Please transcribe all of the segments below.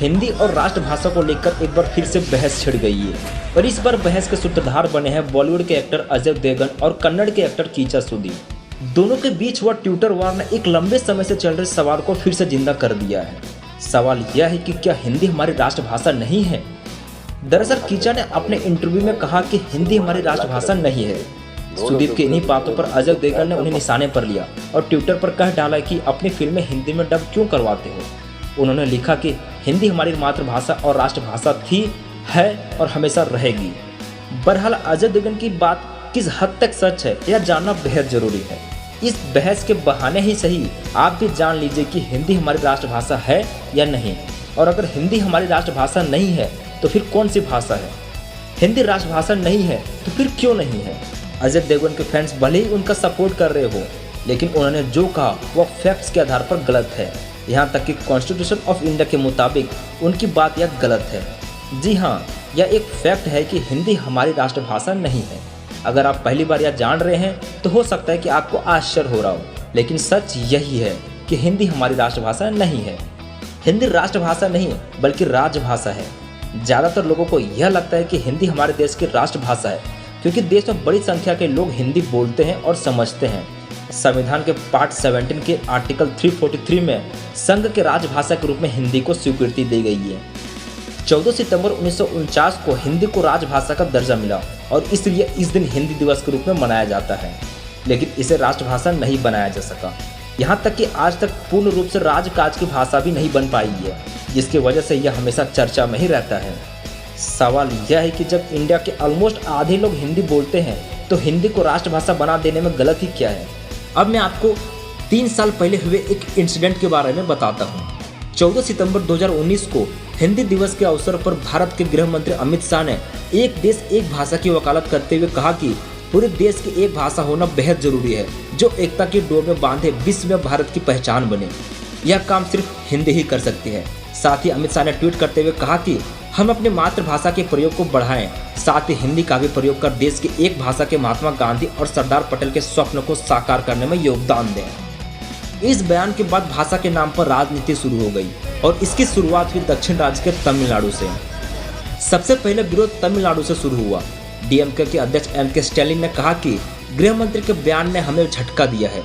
हिंदी और राष्ट्रभाषा को लेकर एक बार फिर से बहस छिड़ गई है और इस बार बहस के सूत्रधार बने हैं बॉलीवुड के एक्टर अजय देवगन और कन्नड़ के एक्टर कीचा सुदीप। दोनों के बीच हुआ ट्विटर वार ने एक लंबे समय से चल रहे सवाल को फिर से जिंदा कर दिया है। सवाल यह है कि क्या हिंदी हमारी राष्ट्रभाषा नहीं है। दरअसल कीचा ने अपने इंटरव्यू में कहा कि हिंदी हमारी राष्ट्रभाषा नहीं है। सुदीप की इन्हीं बातों पर अजय देवगन ने उन्हें निशाने पर लिया और ट्विटर पर कह डाला कि अपनी फिल्में हिंदी में डब क्यों करवाते हो। उन्होंने लिखा कि हिंदी हमारी मातृभाषा और राष्ट्रभाषा थी, है और हमेशा रहेगी। बहरहाल अजय देवगन की बात किस हद तक सच है यह जानना बेहद जरूरी है। इस बहस के बहाने ही सही आप भी जान लीजिए कि हिंदी हमारी राष्ट्रभाषा है या नहीं, और अगर हिंदी हमारी राष्ट्रभाषा नहीं है तो फिर कौन सी भाषा है। हिंदी राष्ट्रभाषा नहीं है तो फिर क्यों नहीं है। अजय देवगन के फैंस भले ही उनका सपोर्ट कर रहे हो, लेकिन उन्होंने जो कहा वह फैक्ट्स के आधार पर गलत है। यहाँ तक कि कॉन्स्टिट्यूशन ऑफ इंडिया के मुताबिक उनकी बात यह गलत है। जी हाँ, यह एक फैक्ट है कि हिंदी हमारी राष्ट्रभाषा नहीं है। अगर आप पहली बार यह जान रहे हैं तो हो सकता है कि आपको आश्चर्य हो रहा हो, लेकिन सच यही है कि हिंदी हमारी राष्ट्रभाषा नहीं है। हिंदी राष्ट्रभाषा नहीं है बल्कि राजभाषा है। ज़्यादातर लोगों को यह लगता है कि हिंदी हमारे देश की राष्ट्रभाषा है क्योंकि देश में बड़ी संख्या के लोग हिंदी बोलते हैं और समझते हैं। संविधान के पार्ट 17 के आर्टिकल 343 में संघ के राजभाषा के रूप में हिंदी को स्वीकृति दी गई है। 14 सितंबर 1949 को हिंदी को राजभाषा का दर्जा मिला और इसलिए इस दिन हिंदी दिवस के रूप में मनाया जाता है, लेकिन इसे राष्ट्रभाषा नहीं बनाया जा सका। यहाँ तक कि आज तक पूर्ण रूप से राजकाज की भाषा भी नहीं बन पाई है, जिसकी वजह से यह हमेशा चर्चा में ही रहता है। सवाल यह है कि जब इंडिया के ऑलमोस्ट आधे लोग हिंदी बोलते हैं तो हिंदी को राष्ट्रभाषा बना देने में गलती क्या है। अब मैं आपको 3 साल पहले हुए एक इंसिडेंट के बारे में बताता हूँ। 14 सितंबर 2019 को हिंदी दिवस के अवसर पर भारत के गृह मंत्री अमित शाह ने एक देश एक भाषा की वकालत करते हुए कहा कि पूरे देश की एक भाषा होना बेहद जरूरी है जो एकता की डोर में बांधे विश्व में भारत की पहचान बने। यह काम सिर्फ हिंदी ही कर सकती है। साथ ही अमित शाह ने ट्वीट करते हुए कहा कि हम अपनी मातृभाषा के प्रयोग को बढ़ाएं, साथ ही हिंदी का भी प्रयोग कर देश की एक भाषा के महात्मा गांधी और सरदार पटेल के स्वप्न को साकार करने में योगदान दें। इस बयान के बाद भाषा के नाम पर राजनीति शुरू हो गई और इसकी शुरुआत हुई दक्षिण राज्य के तमिलनाडु से। सबसे पहले विरोध तमिलनाडु से शुरू हुआ। डीएमके के अध्यक्ष एम.के. स्टैलिन ने कहा कि गृह मंत्री के बयान ने हमें झटका दिया है,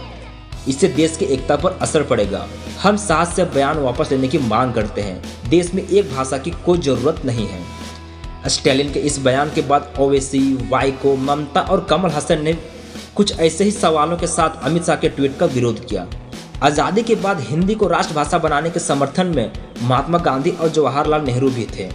इससे देश की एकता पर असर पड़ेगा। हम साहस से बयान वापस लेने की मांग करते हैं। देश में एक भाषा की कोई जरूरत नहीं है। स्टैलिन के इस बयान के बाद ओवैसी, वाइको, ममता और कमल हसन ने कुछ ऐसे ही सवालों के साथ अमित शाह के ट्वीट का विरोध किया। आज़ादी के बाद हिंदी को राष्ट्रभाषा बनाने के समर्थन में महात्मा गांधी और जवाहरलाल नेहरू भी थे।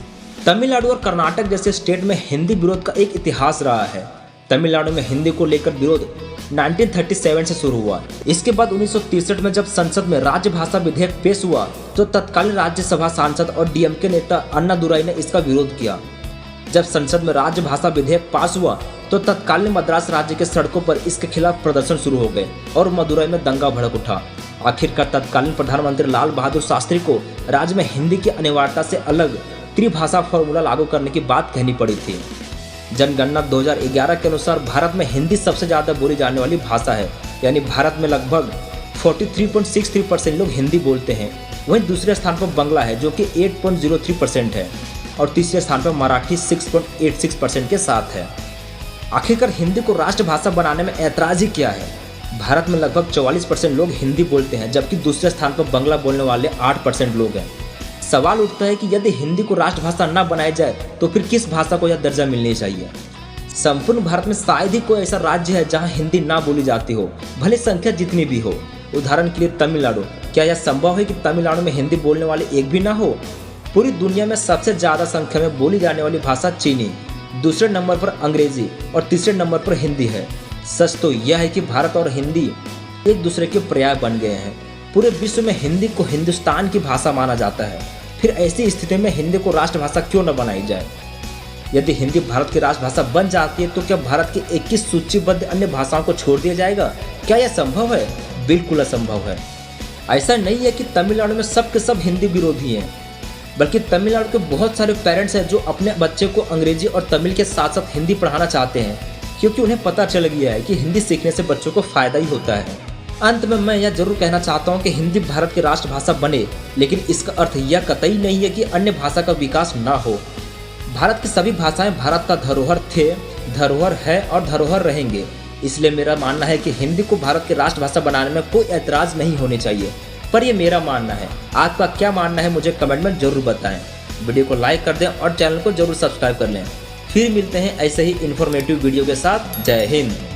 तमिलनाडु और कर्नाटक जैसे स्टेट में हिंदी विरोध का एक इतिहास रहा है। तमिलनाडु में हिंदी को लेकर विरोध 1937 से शुरू हुआ। इसके बाद 1963 में जब संसद में राजभाषा विधेयक पेश हुआ तो तत्कालीन राज्यसभा सांसद और डीएमके नेता अन्नादुराई ने इसका विरोध किया। जब संसद में राजभाषा विधेयक पास हुआ तो तत्कालीन मद्रास राज्य के सड़कों पर इसके खिलाफ प्रदर्शन शुरू हो गए और मदुरई में दंगा भड़क उठा। आखिरकार तत्कालीन प्रधानमंत्री लाल बहादुर शास्त्री को राज्य में हिंदी की अनिवार्यता से अलग त्रिभाषा फॉर्मूला लागू करने की बात कहनी पड़ी थी। जनगणना 2011 के अनुसार भारत में हिंदी सबसे ज़्यादा बोली जाने वाली भाषा है, यानी भारत में लगभग 43.63% लोग हिंदी बोलते हैं। वहीं दूसरे स्थान पर बांग्ला है जो कि 8.03% है और तीसरे स्थान पर मराठी 6.86% के साथ है। आखिरकार हिंदी को राष्ट्रभाषा बनाने में ऐतराज़ ही क्या है। भारत में लगभग 44% लोग हिंदी बोलते हैं जबकि दूसरे स्थान पर बांग्ला बोलने वाले 8% लोग हैं। सवाल उठता है कि यदि हिंदी को राष्ट्रभाषा न बनाई जाए तो फिर किस भाषा को यह दर्जा मिलनी चाहिए। संपूर्ण भारत में शायद ही कोई ऐसा राज्य है जहां हिंदी ना बोली जाती हो, भले संख्या जितनी भी हो। उदाहरण के लिए तमिलनाडु। क्या यह संभव है कि तमिलनाडु में हिंदी बोलने वाले एक भी ना हो। पूरी दुनिया में सबसे ज़्यादा संख्या में बोली जाने वाली भाषा चीनी, दूसरे नंबर पर अंग्रेजी और तीसरे नंबर पर हिंदी है। सच तो यह है कि भारत और हिंदी एक दूसरे के पर्याय बन गए हैं। पूरे विश्व में हिंदी को हिंदुस्तान की भाषा माना जाता है। फिर ऐसी स्थिति में हिंदी को राष्ट्रभाषा क्यों न बनाई जाए। यदि हिंदी भारत की राष्ट्रभाषा बन जाती है तो क्या भारत की 21 सूचीबद्ध अन्य भाषाओं को छोड़ दिया जाएगा। क्या यह संभव है? बिल्कुल असंभव है। ऐसा नहीं है कि तमिलनाडु में सब के सब हिंदी विरोधी हैं, बल्कि तमिलनाडु के बहुत सारे पेरेंट्स हैं जो अपने बच्चे को अंग्रेजी और तमिल के साथ साथ हिंदी पढ़ाना चाहते हैं, क्योंकि उन्हें पता चल गया है कि हिंदी सीखने से बच्चों को फ़ायदा ही होता है। अंत में मैं यह जरूर कहना चाहता हूँ कि हिंदी भारत की राष्ट्रभाषा बने, लेकिन इसका अर्थ यह कतई नहीं है कि अन्य भाषा का विकास ना हो। भारत की सभी भाषाएं भारत का धरोहर थे, धरोहर है और धरोहर रहेंगे। इसलिए मेरा मानना है कि हिंदी को भारत की राष्ट्रभाषा बनाने में कोई ऐतराज़ नहीं होने चाहिए, पर यह मेरा मानना है। आपका क्या मानना है मुझे कमेंट में जरूर बताएं। वीडियो को लाइक कर दें और चैनल को जरूर सब्सक्राइब कर लें। फिर मिलते हैं ऐसे ही इन्फॉर्मेटिव वीडियो के साथ। जय हिंद।